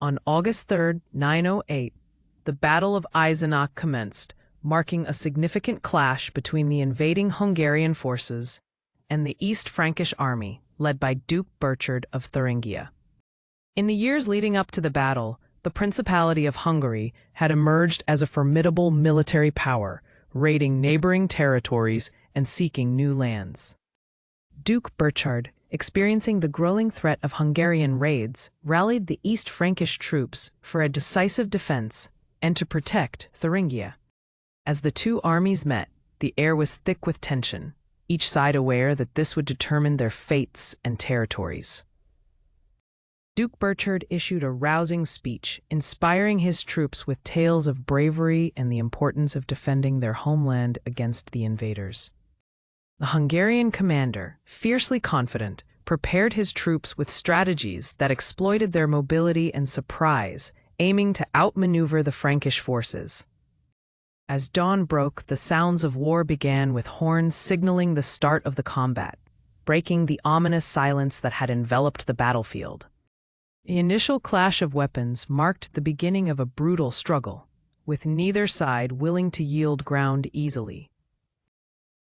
On August 3, 908, the Battle of Eisenach commenced, marking a significant clash between the invading Hungarian forces and the East Frankish army, led by Duke Burchard of Thuringia. In the years leading up to the battle, the Principality of Hungary had emerged as a formidable military power, raiding neighboring territories and seeking new lands. Duke Burchard, experiencing the growing threat of Hungarian raids, rallied the East Frankish troops for a decisive defense and to protect Thuringia. As the two armies met, the air was thick with tension, each side aware that this would determine their fates and territories. Duke Burchard issued a rousing speech, inspiring his troops with tales of bravery and the importance of defending their homeland against the invaders. The Hungarian commander, fiercely confident, prepared his troops with strategies that exploited their mobility and surprise, aiming to outmaneuver the Frankish forces. As dawn broke, the sounds of war began, with horns signaling the start of the combat, breaking the ominous silence that had enveloped the battlefield. The initial clash of weapons marked the beginning of a brutal struggle, with neither side willing to yield ground easily.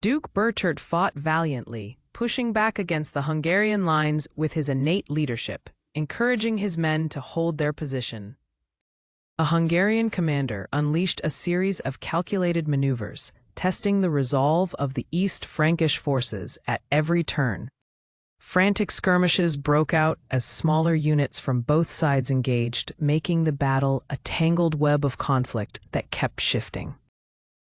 Duke Burchard fought valiantly, pushing back against the Hungarian lines with his innate leadership, encouraging his men to hold their position. A Hungarian commander unleashed a series of calculated maneuvers, testing the resolve of the East Frankish forces at every turn. Frantic skirmishes broke out as smaller units from both sides engaged, making the battle a tangled web of conflict that kept shifting.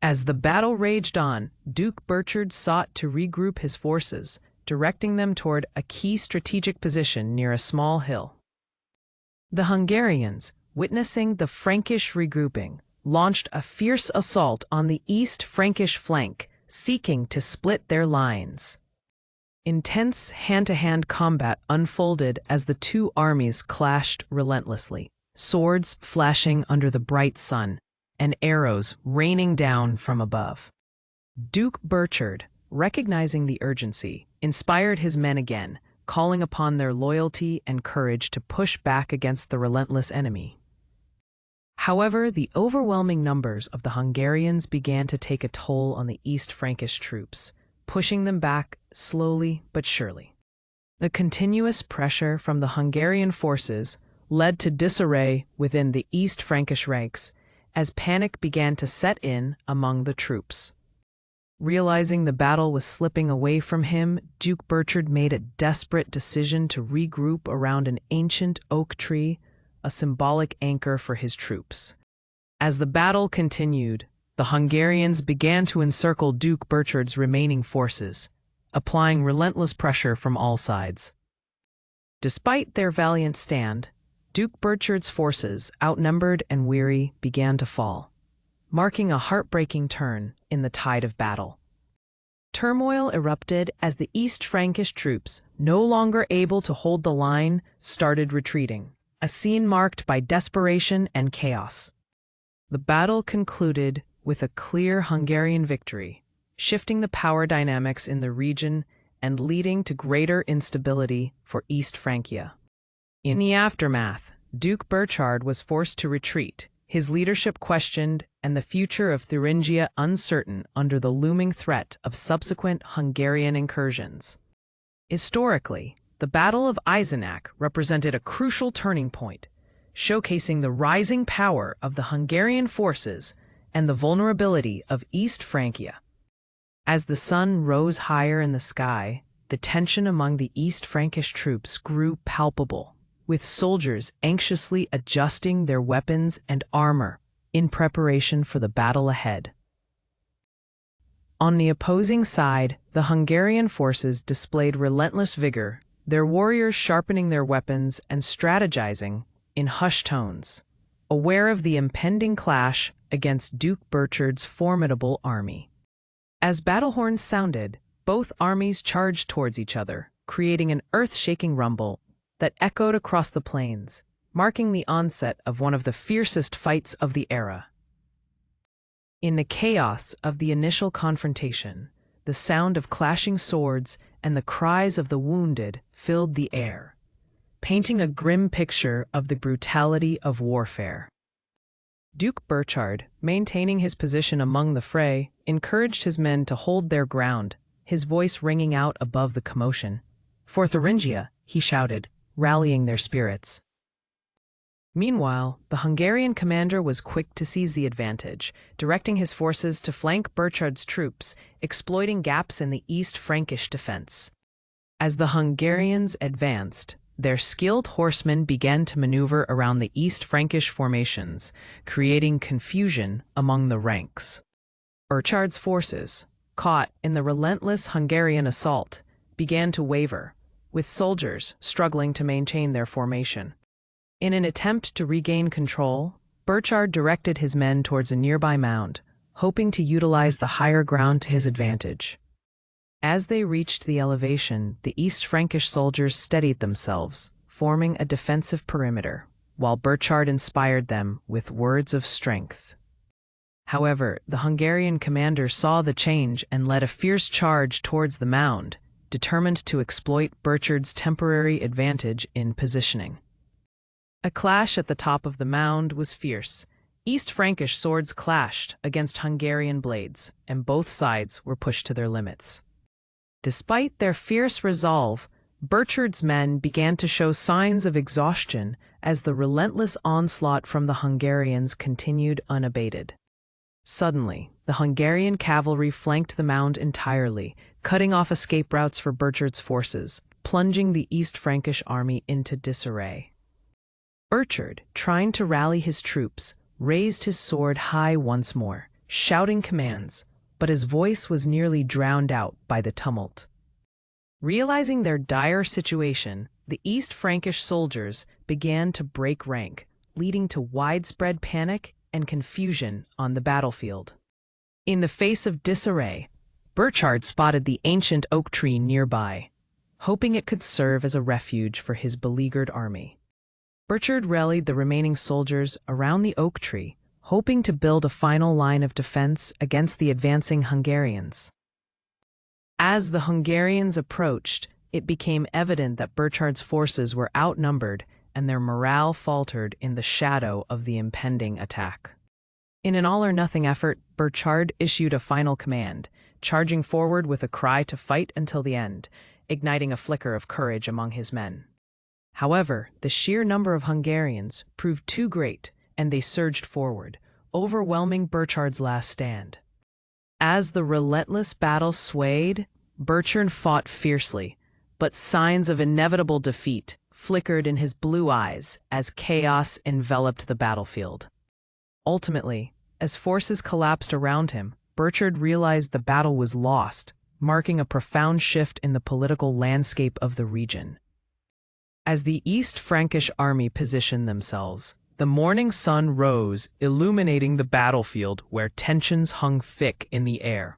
As the battle raged on, Duke Burchard sought to regroup his forces, directing them toward a key strategic position near a small hill. The Hungarians, witnessing the Frankish regrouping, launched a fierce assault on the East Frankish flank, seeking to split their lines. Intense hand-to-hand combat unfolded as the two armies clashed relentlessly, swords flashing under the bright sun, and arrows raining down from above. Duke Burchard, recognizing the urgency, inspired his men again, calling upon their loyalty and courage to push back against the relentless enemy. However, the overwhelming numbers of the Hungarians began to take a toll on the East Frankish troops, pushing them back slowly but surely. The continuous pressure from the Hungarian forces led to disarray within the East Frankish ranks, as panic began to set in among the troops. Realizing the battle was slipping away from him, Duke Burchard made a desperate decision to regroup around an ancient oak tree, a symbolic anchor for his troops. As the battle continued, the Hungarians began to encircle Duke Burchard's remaining forces, applying relentless pressure from all sides. Despite their valiant stand, Duke Burchard's forces, outnumbered and weary, began to fall, marking a heartbreaking turn in the tide of battle. Turmoil erupted as the East Frankish troops, no longer able to hold the line, started retreating, a scene marked by desperation and chaos. The battle concluded with a clear Hungarian victory, shifting the power dynamics in the region and leading to greater instability for East Francia. In the aftermath, Duke Burchard was forced to retreat, his leadership questioned and the future of Thuringia uncertain under the looming threat of subsequent Hungarian incursions. Historically, the Battle of Eisenach represented a crucial turning point, showcasing the rising power of the Hungarian forces and the vulnerability of East Francia. As the sun rose higher in the sky, the tension among the East Frankish troops grew palpable, with soldiers anxiously adjusting their weapons and armor in preparation for the battle ahead. On the opposing side, the Hungarian forces displayed relentless vigor, their warriors sharpening their weapons and strategizing in hushed tones, aware of the impending clash against Duke Burchard's formidable army. As battle horns sounded, both armies charged towards each other, creating an earth-shaking rumble that echoed across the plains, marking the onset of one of the fiercest fights of the era. In the chaos of the initial confrontation, the sound of clashing swords and the cries of the wounded filled the air, painting a grim picture of the brutality of warfare. Duke Burchard, maintaining his position among the fray, encouraged his men to hold their ground, his voice ringing out above the commotion. "For Thuringia," he shouted, rallying their spirits. Meanwhile, the Hungarian commander was quick to seize the advantage, directing his forces to flank Burchard's troops, exploiting gaps in the East Frankish defense. As the Hungarians advanced, their skilled horsemen began to maneuver around the East Frankish formations, creating confusion among the ranks. Burchard's forces, caught in the relentless Hungarian assault, began to waver, with soldiers struggling to maintain their formation. In an attempt to regain control, Burchard directed his men towards a nearby mound, hoping to utilize the higher ground to his advantage. As they reached the elevation, the East Frankish soldiers steadied themselves, forming a defensive perimeter, while Burchard inspired them with words of strength. However, the Hungarian commander saw the change and led a fierce charge towards the mound, determined to exploit Burchard's temporary advantage in positioning. A clash at the top of the mound was fierce. East Frankish swords clashed against Hungarian blades, and both sides were pushed to their limits. Despite their fierce resolve, Burchard's men began to show signs of exhaustion as the relentless onslaught from the Hungarians continued unabated. Suddenly, the Hungarian cavalry flanked the mound entirely, cutting off escape routes for Burchard's forces, plunging the East Frankish army into disarray. Burchard, trying to rally his troops, raised his sword high once more, shouting commands, but his voice was nearly drowned out by the tumult. Realizing their dire situation, the East Frankish soldiers began to break rank, leading to widespread panic and confusion on the battlefield. In the face of disarray, Burchard spotted the ancient oak tree nearby, hoping it could serve as a refuge for his beleaguered army. Burchard rallied the remaining soldiers around the oak tree, hoping to build a final line of defense against the advancing Hungarians. As the Hungarians approached, it became evident that Burchard's forces were outnumbered and their morale faltered in the shadow of the impending attack. In an all-or-nothing effort, Burchard issued a final command, charging forward with a cry to fight until the end, igniting a flicker of courage among his men. However, the sheer number of Hungarians proved too great, and they surged forward, overwhelming Burchard's last stand. As the relentless battle swayed, Burchard fought fiercely, but signs of inevitable defeat flickered in his blue eyes as chaos enveloped the battlefield. Ultimately, as forces collapsed around him, Burchard realized the battle was lost, marking a profound shift in the political landscape of the region. As the East Frankish army positioned themselves, the morning sun rose, illuminating the battlefield where tensions hung thick in the air.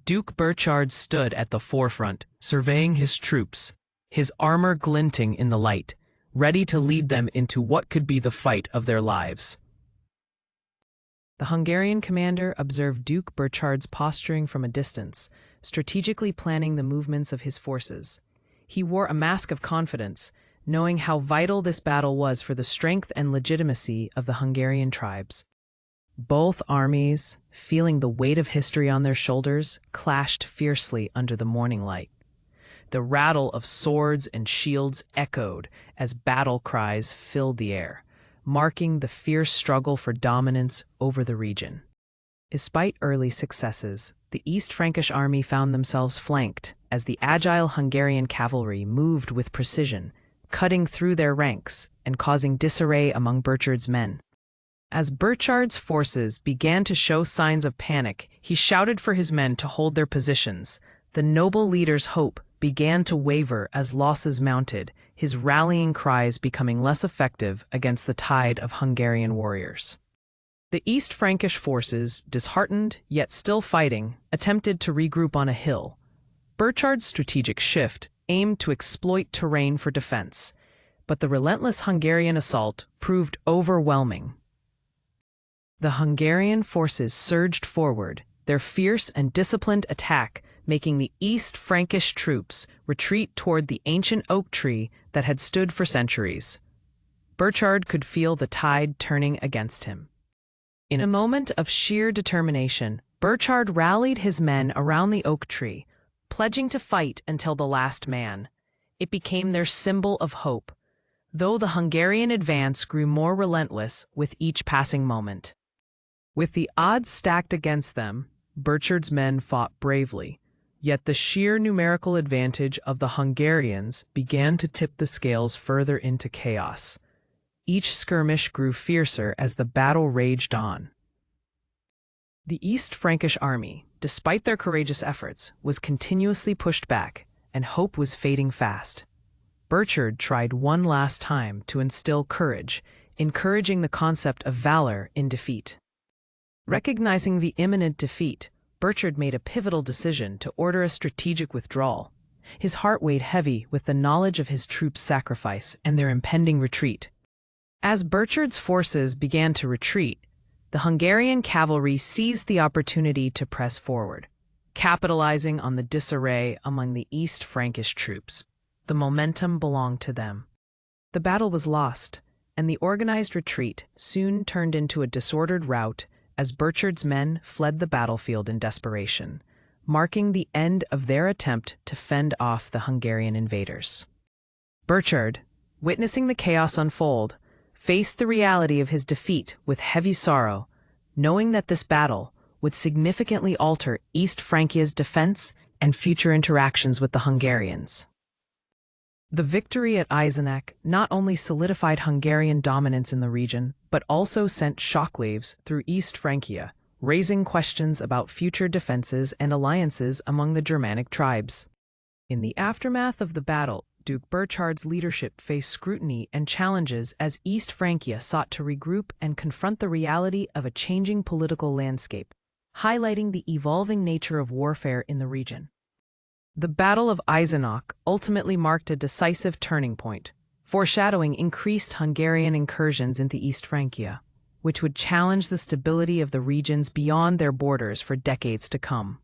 Duke Burchard stood at the forefront, surveying his troops, his armor glinting in the light, ready to lead them into what could be the fight of their lives. The Hungarian commander observed Duke Burchard's posturing from a distance, strategically planning the movements of his forces. He wore a mask of confidence, knowing how vital this battle was for the strength and legitimacy of the Hungarian tribes. Both armies, feeling the weight of history on their shoulders, clashed fiercely under the morning light. The rattle of swords and shields echoed as battle cries filled the air, marking the fierce struggle for dominance over the region. Despite early successes, the East Frankish army found themselves flanked as the agile Hungarian cavalry moved with precision, cutting through their ranks and causing disarray among Burchard's men. As Burchard's forces began to show signs of panic, he shouted for his men to hold their positions. The noble leader's hope began to waver as losses mounted, his rallying cries becoming less effective against the tide of Hungarian warriors. The East Frankish forces, disheartened yet still fighting, attempted to regroup on a hill. Burchard's strategic shift aimed to exploit terrain for defense, but the relentless Hungarian assault proved overwhelming. The Hungarian forces surged forward, their fierce and disciplined attack making the East Frankish troops retreat toward the ancient oak tree that had stood for centuries. Burchard could feel the tide turning against him. In a moment of sheer determination, Burchard rallied his men around the oak tree, pledging to fight until the last man. It became their symbol of hope, though the Hungarian advance grew more relentless with each passing moment. With the odds stacked against them, Burchard's men fought bravely, yet the sheer numerical advantage of the Hungarians began to tip the scales further into chaos. Each skirmish grew fiercer as the battle raged on. The East Frankish army, despite their courageous efforts, was continuously pushed back, and hope was fading fast. Burchard tried one last time to instill courage, encouraging the concept of valor in defeat. Recognizing the imminent defeat, Burchard made a pivotal decision to order a strategic withdrawal. His heart weighed heavy with the knowledge of his troops' sacrifice and their impending retreat. As Burchard's forces began to retreat, the Hungarian cavalry seized the opportunity to press forward, capitalizing on the disarray among the East Frankish troops. The momentum belonged to them. The battle was lost, and the organized retreat soon turned into a disordered rout as Burchard's men fled the battlefield in desperation, marking the end of their attempt to fend off the Hungarian invaders. Burchard, witnessing the chaos unfold, faced the reality of his defeat with heavy sorrow, knowing that this battle would significantly alter East Frankia's defense and future interactions with the Hungarians. The victory at Eisenach not only solidified Hungarian dominance in the region, but also sent shockwaves through East Francia, raising questions about future defenses and alliances among the Germanic tribes. In the aftermath of the battle, Duke Burchard's leadership faced scrutiny and challenges as East Francia sought to regroup and confront the reality of a changing political landscape, highlighting the evolving nature of warfare in the region. The Battle of Eisenach ultimately marked a decisive turning point, foreshadowing increased Hungarian incursions into East Francia, which would challenge the stability of the regions beyond their borders for decades to come.